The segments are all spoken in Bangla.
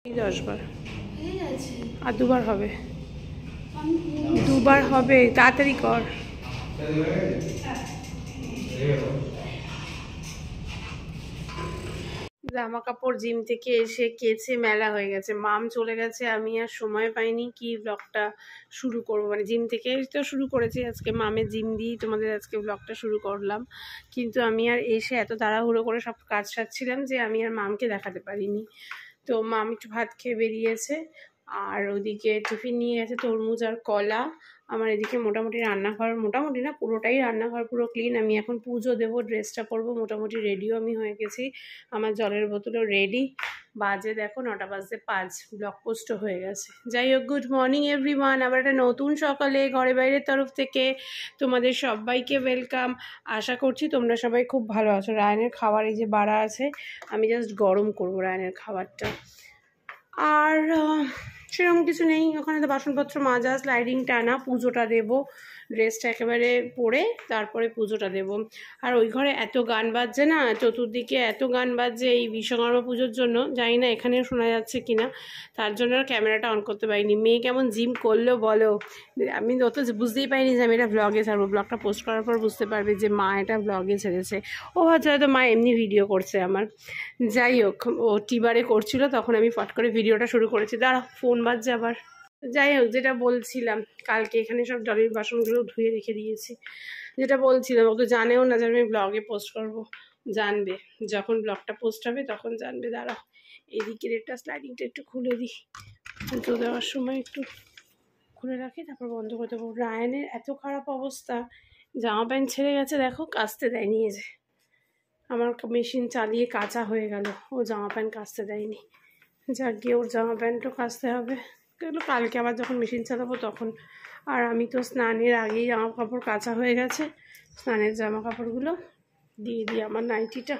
10 বার আর দুবার হবে, দুবার হবে, তাড়াতাড়ি কর। জামা কাপড় জিম থেকে এসে কেচে মেলা হয়ে গেছে, মাম চলে গেছে, আমি আর সময় পাইনি কি ব্লগটা শুরু করবো, মানে জিম থেকে তো শুরু করেছি আজকে, মামের জিম দিয়েই তোমাদের আজকে ব্লগটা শুরু করলাম, কিন্তু আমি আর এসে এত তাড়াহুড়ো করে সব কাজ সারছিলাম যে আমি আর মামকে দেখাতে পারিনি। তো মাম একটু ভাত খেয়ে বেরিয়েছে, আর ওদিকে টিফিন নিয়ে গেছে তরমুজ আর কলা। আমার এদিকে মোটামুটি রান্নাঘর, মোটামুটি না পুরোটাই রান্নাঘর পুরো ক্লিন। আমি এখন পুজো দেবো, ড্রেসটা পরবো, মোটামুটি রেডিও আমি হয়ে গেছি, আমার জলের বোতলও রেডি। বাজে দেখো 9:05, ব্লগ পোস্টও হয়ে গেছে। যাই হোক, গুড মর্নিং এভরিওয়ান, আবার একটা নতুন সকালে ঘরে বাইরের তরফ থেকে তোমাদের সবাইকে ওয়েলকাম। আশা করছি তোমরা সবাই খুব ভালো আছো। রায়নের খাবার এই যে বাড়া আছে, আমি জাস্ট গরম করবো রায়নের খাবারটা, আর সেরকম কিছু নেই। ওখানে তো বাসনপত্র মাজা, স্লাইডিং টানা, পুজোটা দেবো, ড্রেসটা একেবারে পরে তারপরে পুজোটা দেবো। আর ওই ঘরে এত গান বাজছে না, চতুর্দিকে এত গান বাজছে এই বিশ্বকর্মা পুজোর জন্য, জানি না এখানেও শোনা যাচ্ছে কিনা, তার জন্য আর ক্যামেরাটা অন করতে পারিনি। মেয়ে কেমন জিম করলো বলো, আমি অত বুঝতেই পারিনি যে আমি এটা ব্লগে ছাড়বো। ব্লগটা পোস্ট করার পর বুঝতে পারবে যে মা এটা ব্লগে ছেড়েছে, ও ভাবছে হয়তো মা এমনি ভিডিও করছে আমার। যাই হোক, ও টিবারে করছিল, তখন আমি ফট করে ভিডিওটা শুরু করেছি। দাঁড়া, ফোন বাজছে আবার। যাই হোক, যেটা বলছিলাম, কালকে এখানে সব জলের বাসনগুলো ধুয়ে রেখে দিয়েছি, যেটা বলছিলাম, ও তো জানেও না যে আমি ব্লগে পোস্ট করব, জানবে যখন ব্লগটা পোস্ট হবে তখন জানবে। দাঁড়াও, এদিকের একটা স্লাইডিংটা একটু খুলে দিই, তো দেওয়ার সময় একটু খুলে রাখি, তারপর বন্ধ করে দেবো। রায়ানের এত খারাপ অবস্থা, জামা প্যান্ট ছেড়ে গেছে, দেখো কাচতে দেয় নিয়ে যে, আমার মেশিন চালিয়ে কাচা হয়ে গেল, ও জামা প্যান্ট কাচতে দেয়নি। যাক গিয়ে ওর জামা প্যান্টও কাচতে হবে, এগুলো কালকে আবার যখন মেশিন চালাবো তখন। আর আমি তো স্নানের আগেই জামা কাপড় কাচা হয়ে গেছে, স্নানের জামা কাপড়গুলো দিয়ে দিই। আমার নাইটিটা,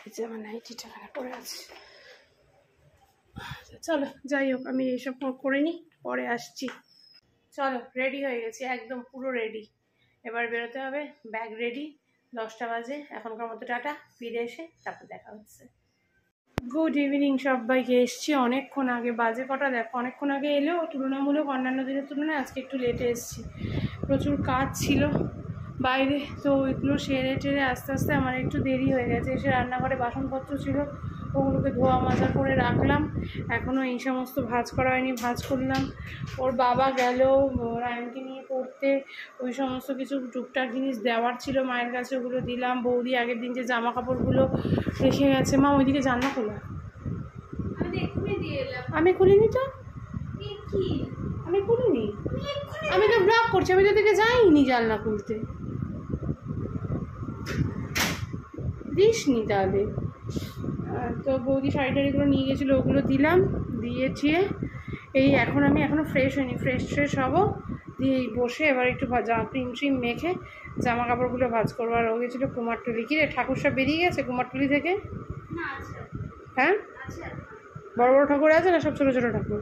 এই যে আমার নাইটিটা এখানে পড়ে আছে। চলো যাই হোক, আমি এইসব করে নিই, পরে আসছি। চলো, রেডি হয়ে গেছি, একদম পুরো রেডি, এবার বেরোতে হবে, ব্যাগ রেডি। 10টা বাজে, এখনকার মতো টাটা, ফিরে এসে তারপর দেখা হচ্ছে। গুড ইভিনিং সবাইকে, এসছি অনেকক্ষণ আগে, বাজে কটা দেখো, অনেকক্ষণ আগে এলেও তুলনামূলক অন্যান্য দিনের তুলনায় আজকে একটু লেটে এসেছি, প্রচুর কাজ ছিল বাইরে, তো ওইগুলো সেরে টেরে আস্তে আস্তে আমার একটু দেরি হয়ে গেছে। এসে রান্নাঘরে বাসনপত্র ছিল, ওগুলোকে ধোয়া মাজা করে রাখলাম, এখনও এই সমস্ত ভাজ করা হয়নি, ভাজ করলাম। ওর বাবা গেল রায়নকে নিয়ে পড়তে, ওই সমস্ত কিছু টুকটাক জিনিস দেওয়ার ছিল মায়ের কাছে, ওগুলো দিলাম। বৌদি আগের দিন যে জামা কাপড়গুলো রেখে গেছে, মা ওইদিকে জানলা খোলা, আমি খুলিনি তো, আমি খুলিনি, আমি তো ব্লগ করছি, আমি তো দিকে যাইনি জানলা খুলতে, দিসনি তাহলে। তো বৌদি শাড়ি টাড়িগুলো নিয়ে গেছিলো, ওগুলো দিলাম, দিয়ে ঠিয়ে এই এখন আমি এখনও ফ্রেশ হইনি, ফ্রেশ হবো, দিয়ে বসে এবার একটু ক্রিম ট্রিম মেখে জামা কাপড়গুলো ভাজ করবো। আর ও গেছিলো কুমারটুলি। কি রে, ঠাকুর সব বেরিয়ে গেছে কুমারটুলি থেকে? হ্যাঁ, বড় বড় ঠাকুর আছে না সব ছোটো ছোটো ঠাকুর?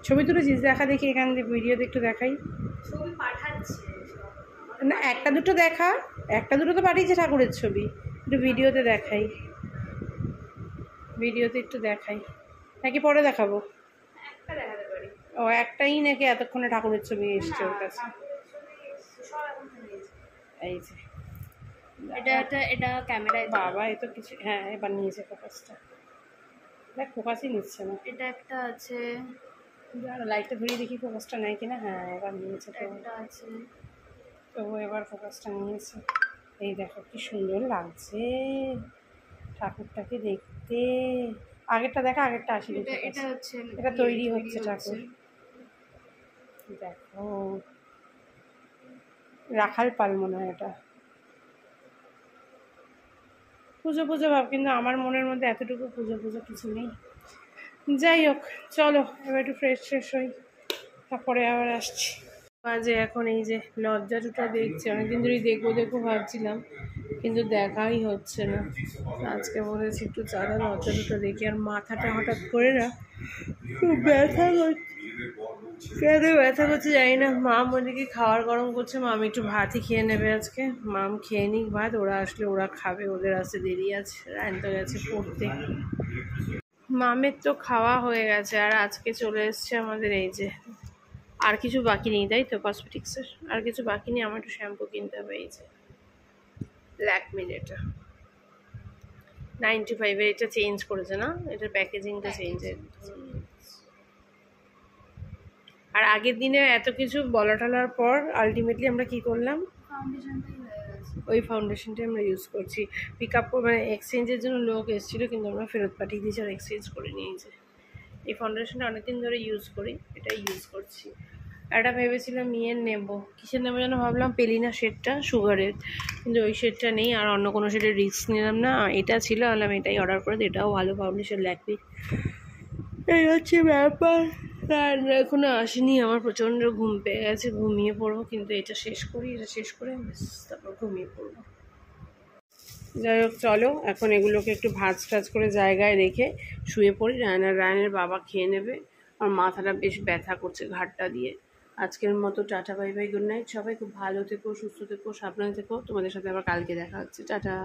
ছবি তুলেছিস? দেখা দেখি, এখান দিয়ে ভিডিওতে একটু দেখাই। না, একটা দুটো দেখা, একটা দুটো তো পাঠিয়েছে ঠাকুরের ছবি, একটু ভিডিওতে দেখাই, ভিডিওতে একটু দেখাই নাকি পরে দেখাবো? ও একটাই নাকি এতক্ষণে ঠাকুরের ছবি এসছে ওর কাছে? এই যে এটা ক্যামেরায়, বাবা এ তো কিছু, হ্যাঁ এবার নিয়েছে ফোকাসটা, দেখ ফোকাসই নিচ্ছে না। এটা একটা আছে, লাইটটা ধরিয়ে দেখি ফোকাসটা নেয় কিনা। হ্যাঁ এবার নিয়েছে, তো একটা আছে, তো এবার ফোকাসটা নিয়েছে। এই দেখো কি সুন্দর লাগছে ঠাকুরটাকে দেখতে। আগেরটা দেখা, আগেরটা আসেনি, এটা হচ্ছে, এটা তৈরি হচ্ছে ঠাকুর, দেখো রাখাল পাল মনে হয় এটা। পুজো পুজো ভাব, কিন্তু আমার মনের মধ্যে এতটুকু পুজো পুজো কিছু নেই। যাই হোক, চলো এবার একটু ফ্রেশ হই, তারপরে আবার আসছি। বাজে এখন এই যে লজ্জা টুটা দেখছি, অনেকদিন ধরেই দেখবো ভাবছিলাম, কিন্তু দেখাই হচ্ছে না। আজকে বলেছি একটু চাঁদা লজ্জা টুটা দেখি, আর মাথাটা হঠাৎ করে না খুব ব্যথা করছে, কেন ব্যথা করছে জানি না। মাম ওদিকে খাবার গরম করছে, মাম একটু ভাতই খেয়ে নেবে আজকে। মাম খেয়ে নিক ভাত, ওরা আসলে ওরা খাবে, ওদের আসতে দেরি আছে। রায়ন তো গেছে পড়তে। মামের তো খাওয়া হয়ে গেছে, আর আজকে চলে এসছে আমাদের এই যে, আর কিছু বাকি নেই তাই তো কসমেটিক্সের, আর কিছু বাকি নেই। আমার একটু শ্যাম্পু কিনতে হবে, এই যে ল্যাকমির এটা 95 এর, এটা চেঞ্জ করেছে না, এটার প্যাকেজিংটা চেঞ্জ। আর আগের দিনে এত কিছু বলা টলার পর আলটিমেটলি আমরা কি করলাম, ওই ফাউন্ডেশনটাই আমরা ইউজ করছি। পিক আপ মানে এক্সচেঞ্জের জন্য লোক এসেছিলো, কিন্তু আমরা ফেরত পাঠিয়ে দিয়েছি আর এক্সচেঞ্জ করে নিয়েছি। এই ফাউন্ডেশনটা অনেকদিন ধরে ইউজ করি, এটাই ইউজ করছি। একটা ভেবেছিলাম ইয়ের নেবো, কিসের নেবো যেন ভাবলাম, পেলিনা শেডটা সুগারের, কিন্তু ওই শেডটা নেই। আর অন্য কোনো শেডের রিস্ক নিলাম না, এটা ছিল, বললাম এটাই অর্ডার করে দিই, এটাও ভালো ফাউন্ডেশন ল্যাকমি। এই হচ্ছে ব্যাপার। রান্না এখনো আসেনি, আমার প্রচণ্ড ঘুম পেয়ে গেছে, ঘুমিয়ে পড়বো। কিন্তু এটা শেষ করি, এটা শেষ করে তারপর ঘুমিয়ে পড়বো। যাই হোক চলো, এখন এগুলোকে একটু ভাজ টাজ করে জায়গায় রেখে শুয়ে পড়ি। রায়নের বাবা খেয়ে নেবে। আমার মাথাটা বেশ ব্যথা করছে ঘাটটা দিয়ে। আজকের মতো tata, bye bye, good night. সবাই খুব ভালো থেকো, সুস্থ থেকো, সাবধানে থেকো। তোমাদের সাথে আবার কালকে দেখা হচ্ছে। টাটা।